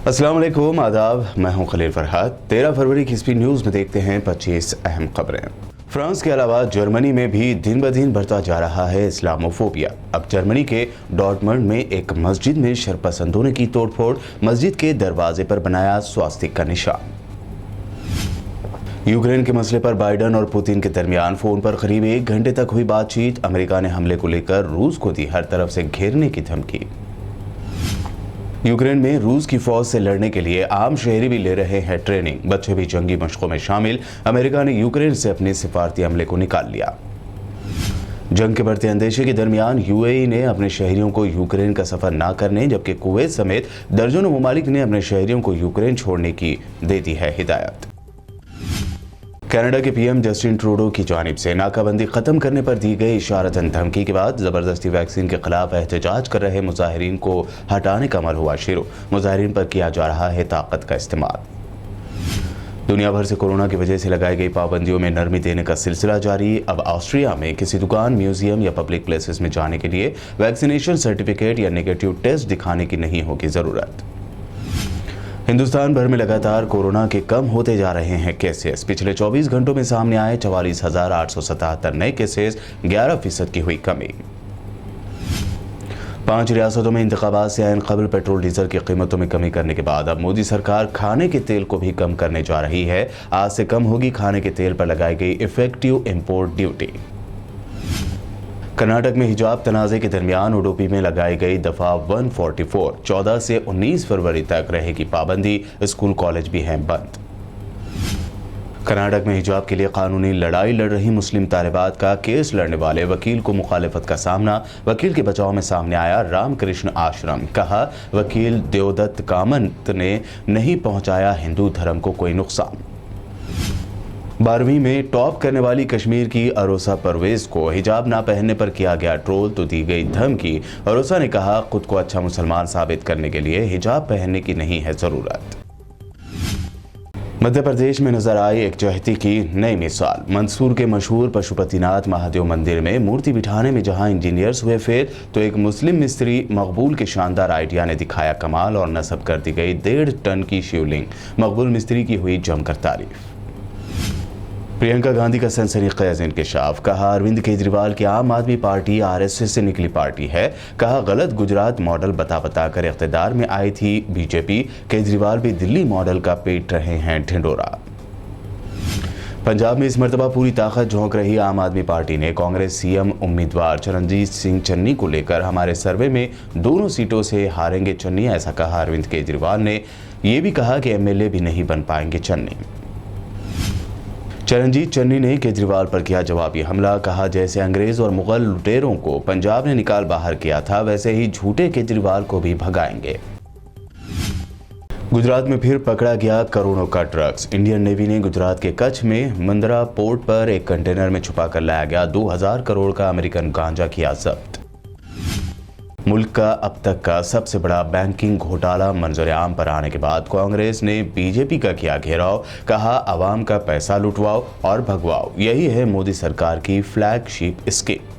अस्सलाम वालेकुम, आदाब। मैं हूं खलील फरहाद। 13 फरवरी की स्पीड न्यूज़ में देखते हैं 25 अहम खबरें। फ्रांस के अलावा जर्मनी में भी दिन ब दिन बढ़ता जा रहा है इस्लामोफोबिया। अब जर्मनी के डॉर्टमंड में एक मस्जिद में शरपसंदों ने की तोड़फोड़, मस्जिद के दरवाजे पर बनाया स्वास्तिक का निशान। यूक्रेन के मसले पर बाइडेन और पुतिन के दरमियान फोन पर करीब 1 घंटे तक हुई बातचीत। अमेरिका ने हमले को लेकर रूस को दी हर तरफ से घेरने की धमकी। यूक्रेन में रूस की फौज से लड़ने के लिए आम शहरी भी ले रहे हैं ट्रेनिंग। बच्चे भी जंगी मशकों में शामिल। अमेरिका ने यूक्रेन से अपने सिफारती हमले को निकाल लिया। जंग के बढ़ते अंदेशे के दरमियान यूएई ने अपने शहरियों को यूक्रेन का सफर न करने, जबकि कुवैत समेत दर्जनों ममालिक ने अपने शहरियों को यूक्रेन छोड़ने की दे दी है हिदायत। कनाडा के पीएम जस्टिन ट्रूडो की जानिब से नाकाबंदी खत्म करने पर दी गई इशारतन धमकी के बाद जबरदस्ती वैक्सीन के खिलाफ एहतजाज कर रहे मुजाहिरीन को हटाने का अमल हुआ शुरू। मुजाहिरीन पर किया जा रहा है ताकत का इस्तेमाल। दुनिया भर से कोरोना की वजह से लगाई गई पाबंदियों में नरमी देने का सिलसिला जारी। अब ऑस्ट्रिया में किसी दुकान, म्यूजियम या पब्लिक प्लेसेस में जाने के लिए वैक्सीनेशन सर्टिफिकेट या नेगेटिव टेस्ट दिखाने की नहीं होगी जरूरत। हिंदुस्तान भर में लगातार कोरोना के कम होते जा रहे हैं केसेस। पिछले 24 घंटों में सामने आए 44,877 नए केसेस, 11% की हुई कमी। 5 रियासतों में इंतखाबात से ऐन कबल पेट्रोल डीजल की कीमतों में कमी करने के बाद अब मोदी सरकार खाने के तेल को भी कम करने जा रही है। आज से कम होगी खाने के तेल पर लगाई गई इफेक्टिव इंपोर्ट ड्यूटी। कर्नाटक में हिजाब तनाज़े के दरमियान उडुपी में लगाई गई दफा 144 14 से 19 फरवरी तक रहेगी पाबंदी। स्कूल कॉलेज भी हैं बंद। कर्नाटक में हिजाब के लिए कानूनी लड़ाई लड़ रही मुस्लिम तालिबात का केस लड़ने वाले वकील को मुखालिफत का सामना। वकील के बचाव में सामने आया रामकृष्ण आश्रम। कहा, वकील देवदत्त कामत ने नहीं पहुंचाया हिंदू धर्म को कोई नुकसान। 12वीं में टॉप करने वाली कश्मीर की अरोसा परवेज को हिजाब ना पहनने पर किया गया ट्रोल तो दी गई धमकी। अरोसा ने कहा, खुद को अच्छा मुसलमान साबित करने के लिए हिजाब पहनने की नहीं है जरूरत। मध्य प्रदेश में नजर आई एक चहती की नई मिसाल। मंदसौर के मशहूर पशुपतिनाथ महादेव मंदिर में मूर्ति बिठाने में जहां इंजीनियर्स हुए फेल, तो एक मुस्लिम मिस्त्री मकबूल के शानदार आइडिया ने दिखाया कमाल और नस्ब कर दी गई 1.5 टन की शिवलिंग। मकबूल मिस्त्री की हुई जमकर तारीफ। प्रियंका गांधी का सनसनीखेज इंकशाफ। कहा, अरविंद केजरीवाल की आम आदमी पार्टी आरएसएस से निकली पार्टी है। कहा, गलत गुजरात मॉडल बता कर इख्तिदार में आई थी बीजेपी। केजरीवाल भी दिल्ली मॉडल का पीट रहे हैं ढिंडोरा। पंजाब में इस मरतबा पूरी ताकत झोंक रही आम आदमी पार्टी ने कांग्रेस सीएम उम्मीदवार चरणजीत सिंह चन्नी को लेकर हमारे सर्वे में दोनों सीटों से हारेंगे चन्नी, ऐसा कहा अरविंद केजरीवाल ने। यह भी कहा कि एमएलए भी नहीं बन पाएंगे चन्नी। चरणजीत चन्नी ने केजरीवाल पर किया जवाबी हमला। कहा, जैसे अंग्रेज और मुगल लुटेरों को पंजाब ने निकाल बाहर किया था, वैसे ही झूठे केजरीवाल को भी भगाएंगे। गुजरात में फिर पकड़ा गया करोड़ों का ड्रग्स। इंडियन नेवी ने गुजरात के कच्छ में मंदरा पोर्ट पर एक कंटेनर में छुपा कर लाया गया 2000 करोड़ का अमेरिकन गांजा किया जब्त। मुल्क का अब तक का सबसे बड़ा बैंकिंग घोटाला मंजर आम पर आने के बाद कांग्रेस ने बीजेपी का किया घेराव। कहा, आवाम का पैसा लुटवाओ और भगवाओ, यही है मोदी सरकार की फ्लैगशिप स्कीम।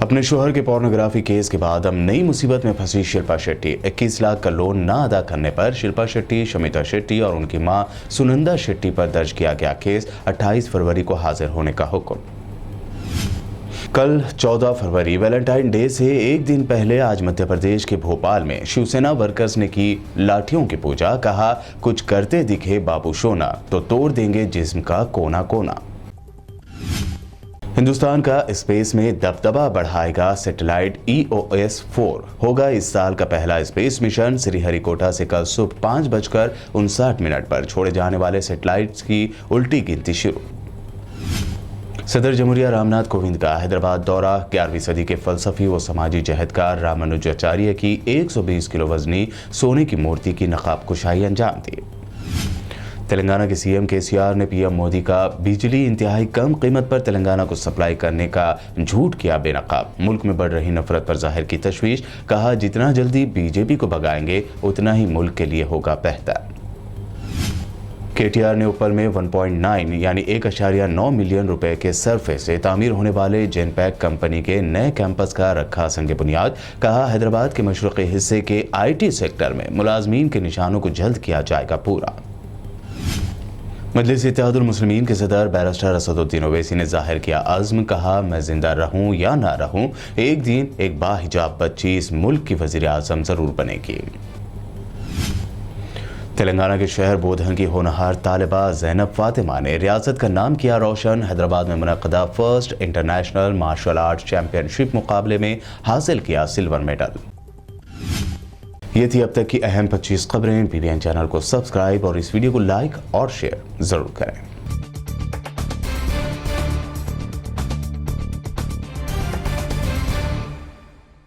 अपने शोहर के पोर्नोग्राफी केस के बाद अब नई मुसीबत में फंसी शिल्पा शेट्टी। 21 लाख का लोन ना अदा करने पर शिल्पा शेट्टी, शमिता शेट्टी और उनकी मां सुनंदा शेट्टी पर दर्ज किया गया केस। 28 फरवरी को हाजिर होने का हुक्म। कल 14 फरवरी वैलेंटाइन डे से एक दिन पहले आज मध्य प्रदेश के भोपाल में शिवसेना वर्कर्स ने की लाठियों की पूजा। कहा, कुछ करते दिखे बाबू सोना तो तोड़ देंगे जिस्म का कोना कोना। हिंदुस्तान का स्पेस में दबदबा बढ़ाएगा सैटेलाइट EOS-4 होगा इस साल का पहला स्पेस मिशन। श्रीहरिकोटा से कल सुबह 5:59 पर छोड़े जाने वाले सैटेलाइट्स की उल्टी गिनती शुरू। सदर जमहूरिया रामनाथ कोविंद का हैदराबाद दौरा। 11वीं सदी के फलसफी व समाजी जहदकार रामानुजाचार्य की 120 किलो वजनी सोने की मूर्ति की नकाब कुशाई अंजाम दी। तेलंगाना के सीएम केसीआर ने पीएम मोदी का बिजली इंतहाई कम कीमत पर तेलंगाना को सप्लाई करने का झूठ किया बेनकाब। मुल्क में बढ़ रही नफरत पर जाहिर की तशवीश। कहा, जितना जल्दी बीजेपी को भगाएंगे उतना ही मुल्क के लिए होगा बेहतर। KTR ने ऊपर में 1.9 यानी 1.9 मिलियन रुपए के सरफे से तामीर होने वाले जेनपैक कंपनी के नए कैंपस का रखा संग बुनियाद। कहा, हैदराबाद के मशरक़ी हिस्से के IT सेक्टर में मुलाजमीन के निशानों को जल्द किया जाएगा पूरा। मजलिस इत्तेहादुल मुस्लिमीन के सदर बैरिस्टर असदुद्दीन ओवैसी ने जाहिर किया अज़्म। कहा, मैं जिंदा रहूं या ना रहूं, एक दिन एक बाहिजाब बच्ची इस मुल्क की वज़ीर आज़म जरूर बनेगी। तेलंगाना के शहर बोधन की होनहार तालिबा ज़ैनब फातिमा ने रियासत का नाम किया रोशन। हैदराबाद में मुनक़दा first international martial art championship मुकाबले में हासिल किया सिल्वर मेडल। ये थी अब तक की अहम 25 खबरें। BBN चैनल को सब्सक्राइब और इस वीडियो को लाइक और शेयर जरूर करें।